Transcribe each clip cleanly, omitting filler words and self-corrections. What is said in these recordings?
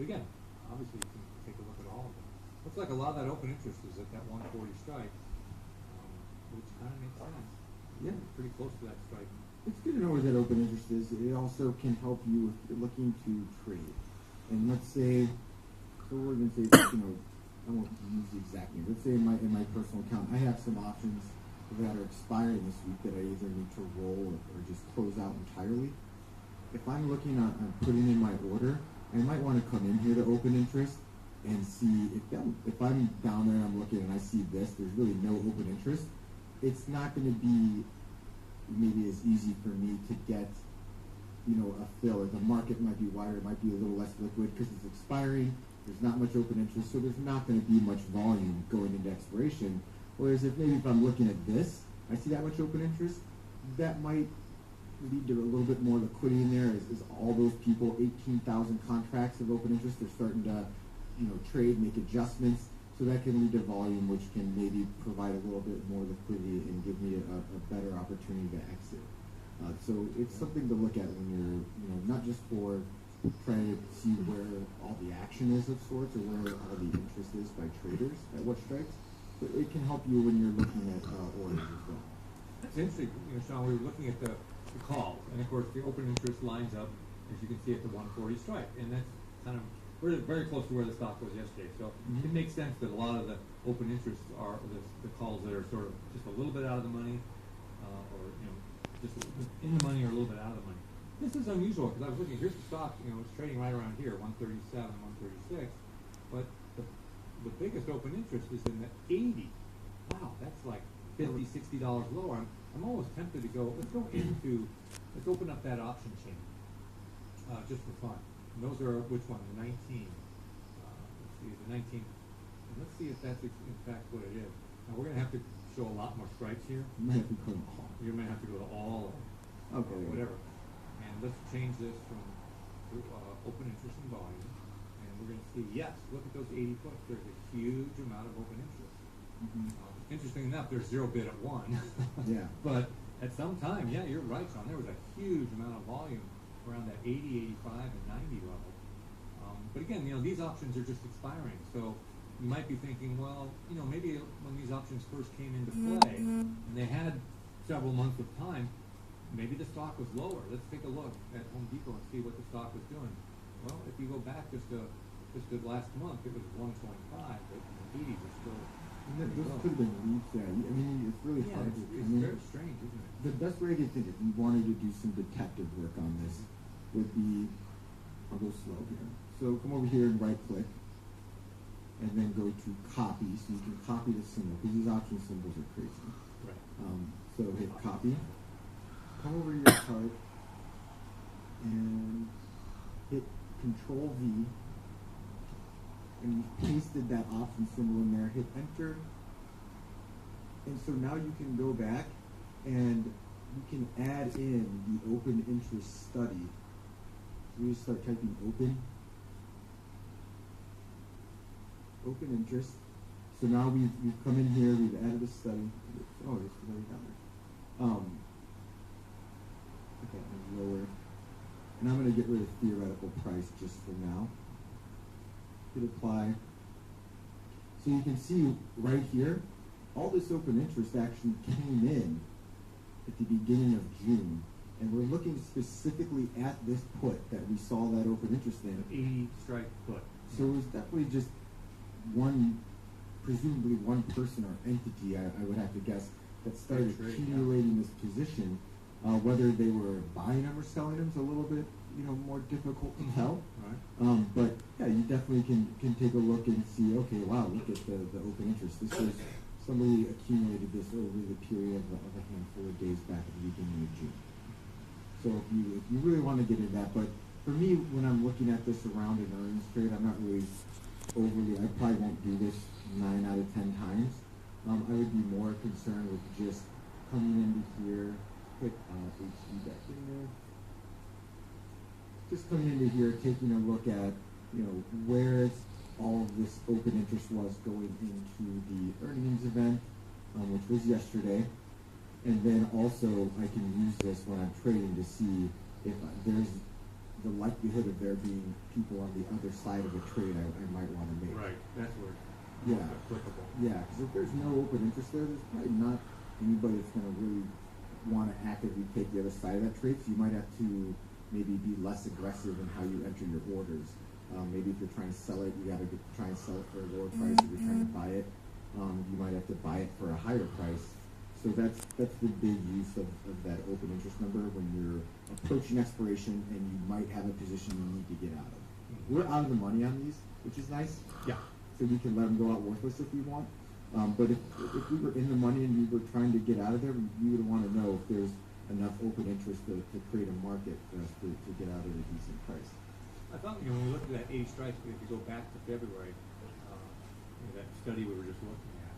But again, obviously you can take a look at all of them. Looks like a lot of that open interest is at that 140 strike, which kind of makes sense. Yeah. Pretty close to that strike. It's good to know where that open interest is. It also can help you if you're looking to trade. And let's say, so we're going to say, I won't use the exact name. Let's say in my personal account, I have some options that are expiring this week that I either need to roll or just close out entirely. If I'm looking on putting in my order, I might want to come in here to open interest and see if I'm down there and I'm looking and I see this, there's really no open interest. It's not going to be maybe as easy for me to get, a fill. Or the market might be wider, it might be a little less liquid because it's expiring. There's not much open interest, so there's not going to be much volume going into expiration. Whereas if I'm looking at this, I see that much open interest, that might lead to a little bit more liquidity in there. Is all those people, 18,000 contracts of open interest, they're starting to, trade, make adjustments. So that can lead to volume, which can maybe provide a little bit more liquidity and give me a better opportunity to exit. So it's something to look at when you're, not just for trying to see where all the action is of sorts or where all the interest is by traders at what strikes, but it can help you when you're looking at orders as well. That's interesting, Sean. We were looking at the calls, and of course the open interest lines up, as you can see, at the 140 strike, and that's kind of we're very close to where the stock was yesterday. So it makes sense that a lot of the open interests are the calls that are sort of just a little bit out of the money, or just in the money or a little bit out of the money. This is unusual because I was looking. Here's the stock. It's trading right around here, 137, 136, but the biggest open interest is in the 80. Wow, that's like $50, $60 lower. I'm almost tempted to go. Let's open up that option chain, just for fun. And those are which one? The 19. Let's see, the 19. And let's see if that's in fact what it is. Now we're gonna have to show a lot more stripes here. You might have to go to all. You might have to go to all. Okay. Or whatever. And let's change this from open interest and volume. And we're gonna see. Yes, look at those 80 puts. There's a huge amount of open interest. Interesting enough, there's zero bid at one. Yeah. But at some time, yeah, you're right, Sean. There was a huge amount of volume around that 80, 85, and 90 level. But again, these options are just expiring. So you might be thinking, well, maybe when these options first came into play and they had several months of time, maybe the stock was lower. Let's take a look at Home Depot and see what the stock was doing. Well, if you go back just to last month, it was 125, but the 80s are still. Those could have been leads, yeah. I mean, it's really hard to. It's very strange, isn't it? The best way to think, if you wanted to do some detective work on this, would be, I'll go slow here. So come over here and right click, and then go to copy, so you can copy the symbol, because these option symbols are crazy. Right. So hit copy, come over to your chart, and hit Control V, and you've pasted that option symbol in there, hit enter, and so now you can go back and you can add in the open interest study. So we just start typing open interest. So now we've come in here, we've added a study. Oh, it's already down there. Okay, and lower. And I'm going to get rid of theoretical price just for now. Hit apply. So you can see right here, all this open interest actually came in at the beginning of June. And we're looking specifically at this put that we saw that open interest in. 80 strike put. So it was definitely just presumably one person or entity, I would have to guess, that started accumulating this position. Whether they were buying them or selling them is a little bit, more difficult to tell. Right. But yeah, you definitely can take a look and see, okay, wow, look at the open interest. This was somebody accumulated this over the period of a handful of days back at the beginning of June. So if you really want to get into that, but for me, when I'm looking at this around an earnings trade, I'm not really I probably won't do this 9 out of 10 times. I would be more concerned with just coming into here, put HC back in there. Just coming into here, taking a look at, where all of this open interest was going into the earnings event, which was yesterday. And then also I can use this when I'm trading to see if there's the likelihood of there being people on the other side of a trade I might want to make. Right, that's where Yeah. it's applicable. Yeah, because if there's no open interest there, there's probably not anybody that's going to really want to actively take the other side of that trade. So you might have to maybe be less aggressive in how you enter your orders. Maybe if you're trying to sell it, you got to try and sell it for a lower price. If you're trying to buy it, you might have to buy it for a higher price. So that's the big use of that open interest number when you're approaching expiration and you might have a position you need to get out of. We're out of the money on these, which is nice. Yeah. So we can let them go out worthless if we want. But if we were in the money and we were trying to get out of there, we would want to know if there's enough open interest to create a market for us to get out at a decent price. I thought, when we looked at that 80 strikes, if you go back to February, that study we were just looking at,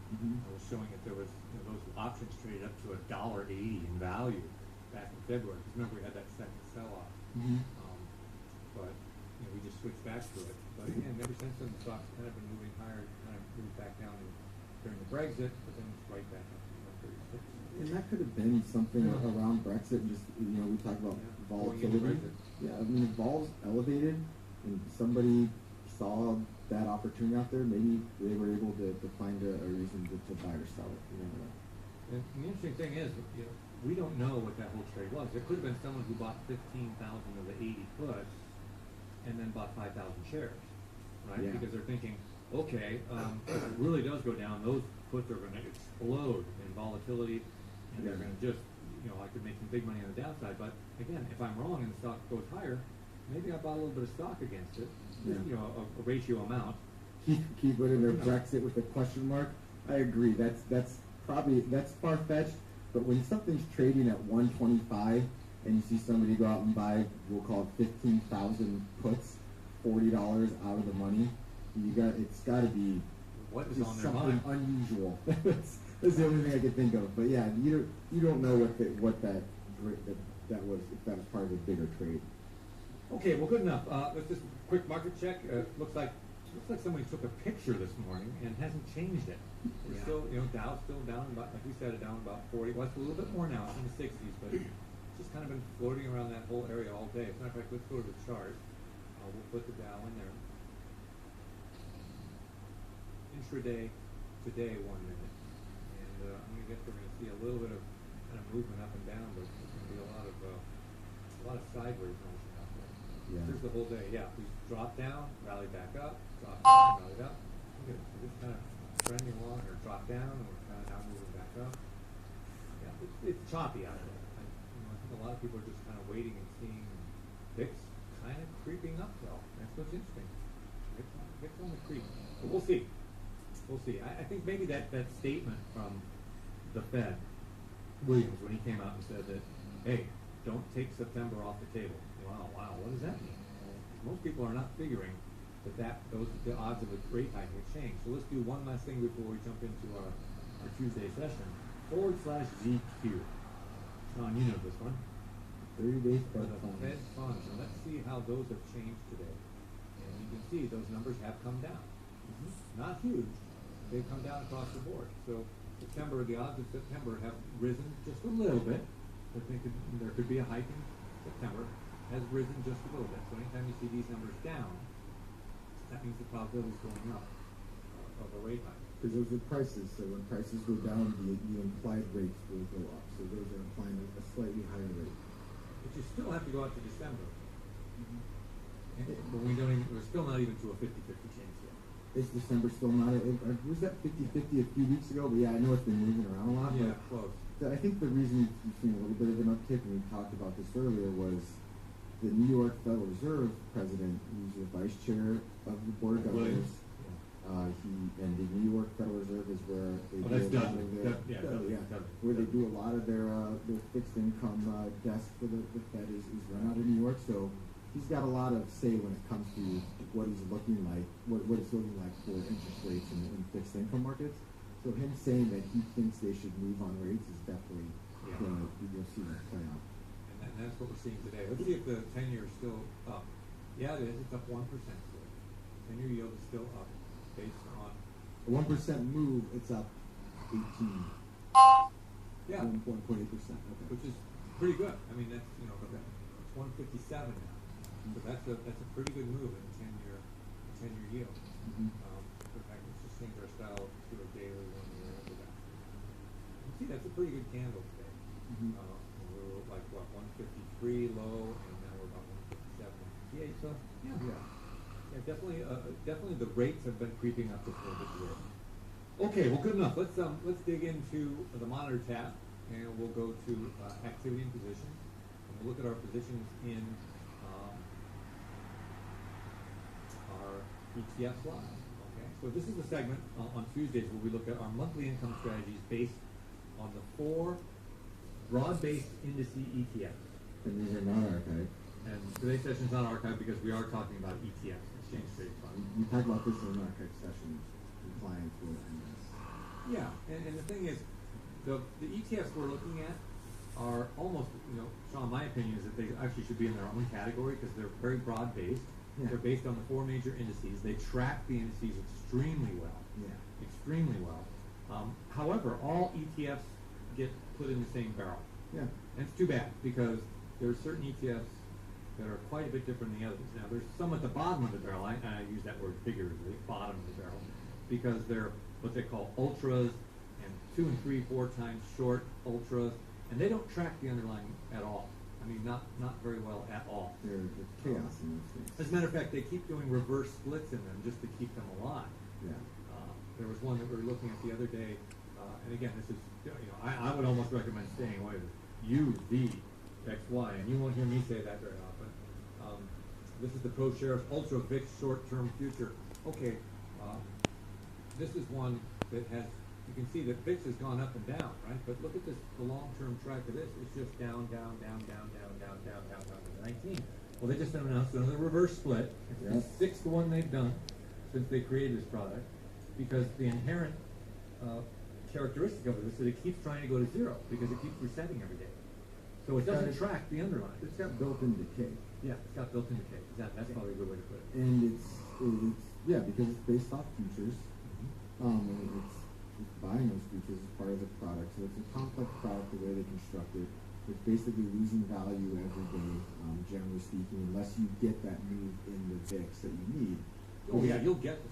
was showing that there was, those options traded up to $1.80 in value back in February. Because remember, we had that second sell-off. But, we just switched back to it. But again, ever since then, the stock's kind of been moving higher, kind of moved back down during the Brexit, but then it's right back up to 136. And that could have been something around Brexit. Just we talk about volatility. Yeah, I mean, if vol's elevated and somebody saw that opportunity out there, maybe they were able to find a reason to buy or sell it. You never know. And the interesting thing is, we don't know what that whole trade was. There could have been someone who bought 15,000 of the 80 puts and then bought 5,000 shares, right? Yeah. Because they're thinking, okay, if it really does go down, those puts are going to explode in volatility, and they're going to just, I could make some big money on the downside. But again, if I'm wrong and the stock goes higher, maybe I bought a little bit of stock against it, a ratio amount. Keep it in there, Brexit with a question mark. I agree. That's far-fetched. But when something's trading at 125 and you see somebody go out and buy, we'll call it 15,000 puts, $40 out of the money, it's got to be what is on their something mind? unusual. That's the only thing I could think of. But yeah, you don't know what that was, if that was part of a bigger trade. Okay, well, good enough. Let's just quick market check. Looks like somebody took a picture this morning and hasn't changed it. We're still, Dow's still down about, like we said, down about 40. Well, it's a little bit more now. It's in the 60s, but it's just kind of been floating around that whole area all day. As a matter of fact, let's go to the chart. We'll put the Dow in there. Intraday today, 1 minute, and I'm going to guess we're going to see a little bit of kind of movement up and down, but there's going to be a lot of sideways motion out there. Yeah. Here's the whole day. Yeah, we drop down, rally back up, drop down, rally up. Look at it. We're just kind of trending along, or drop down, and we're kind of now moving back up. Yeah, it's choppy out there. I think a lot of people are just kind of waiting and seeing VIX kind of creeping up, though. That's what's interesting. VIX on the creep. But we'll see. We'll see. I think maybe that statement from the Fed, Williams, when he came out and said that, hey, don't take September off the table. Wow, what does that mean? Most people are not figuring that the odds of a rate hike would change. So let's do one last thing before we jump into our Tuesday session. /ZQ. Sean, you know this one. 30 days For Fed the funds. Fed funds. And let's see how those have changed today. And you can see those numbers have come down. Not huge. They've come down across the board. So the odds of September have risen just a little bit. I think there could be a hike in September. Has risen just a little bit. So anytime you see these numbers down, that means the probability is going up of a rate hike. Because those are prices, so when prices go down, the implied rates will go up. So those are implying a slightly higher rate. But you still have to go out to December. But we're still not even to a 50-50 chance yet. Is December still not? Was that 50-50 a few weeks ago? But yeah, I know it's been moving around a lot. Yeah, close. I think the reason you've seen a little bit of an uptick, and we talked about this earlier, was the New York Federal Reserve president, who's the vice chair of the board of governors. And the New York Federal Reserve is where they do a lot of their where they do a lot of their fixed income desk for the Fed is run out of New York. So he's got a lot of say when it comes to what he's looking like, what it's looking like for interest rates in fixed income markets. So him saying that he thinks they should move on rates is definitely you'll see that play out. And that's what we're seeing today. Let's see if the 10-year is still up. Yeah, it is. It's up 1% today. 10-year yield is still up based on A 1% move, it's up 18. yeah, 1.8%. Okay. which is pretty good. I mean, that's it's 157 now. So that's a pretty good move in a 10-year yield. Mhm. In fact, let's just change our style to a daily one year over that. You see, that's a pretty good candle today. Mhm. We were like what 153 low, and now we're about 157, 158. So yeah, definitely the rates have been creeping up just a little bit today. Okay, well, good enough. Let's dig into the monitor tab, and we'll go to activity and positions, and we'll look at our positions in our ETF live. Okay, so this is the segment on Tuesdays where we look at our monthly income strategies based on the 4 broad-based indice ETFs. And these are not archived. And today's session is not archived because we are talking about ETFs, exchange traded funds. We talked about this in an archive session. The clients will end this. Yeah, and the thing is, the ETFs we're looking at are almost, Sean, my opinion is that they actually should be in their own category because they're very broad-based. Yeah. They're based on the 4 major indices. They track the indices extremely well. Yeah. Extremely well. However, all ETFs get put in the same barrel. Yeah. And it's too bad because there are certain ETFs that are quite a bit different than the others. Now, there's some at the bottom of the barrel. I use that word figuratively, bottom of the barrel, because they're what they call ultras and 2 and 3, 4 times short ultras, and they don't track the underlying at all. I mean, not very well at all. There's chaos in those things. As a matter of fact, they keep doing reverse splits in them just to keep them alive. Yeah. There was one that we were looking at the other day, and again, this is, I would almost recommend staying away with U, V, X, Y, and you won't hear me say that very often. This is the ProShares Ultra VIX Short-Term Future. Okay, this is one that has, you can see that VIX has gone up and down, right? But look at this, the long-term track of this. It's just down, down, down, down, down, down, down, down, down to 19. Well, they just announced another reverse split. It's the 6th one they've done since they created this product, because the inherent characteristic of it is that it keeps trying to go to 0 because it keeps resetting every day. So it doesn't track the underlying. It's got built-in decay. Yeah, it's got built-in decay. That's probably a good way to put it. And it's because it's based off futures. And it's buying those futures as part of the product. So it's a complex product the way they construct it. It's basically losing value every day, generally speaking, unless you get that move in the VIX that you need. Oh yeah, you'll get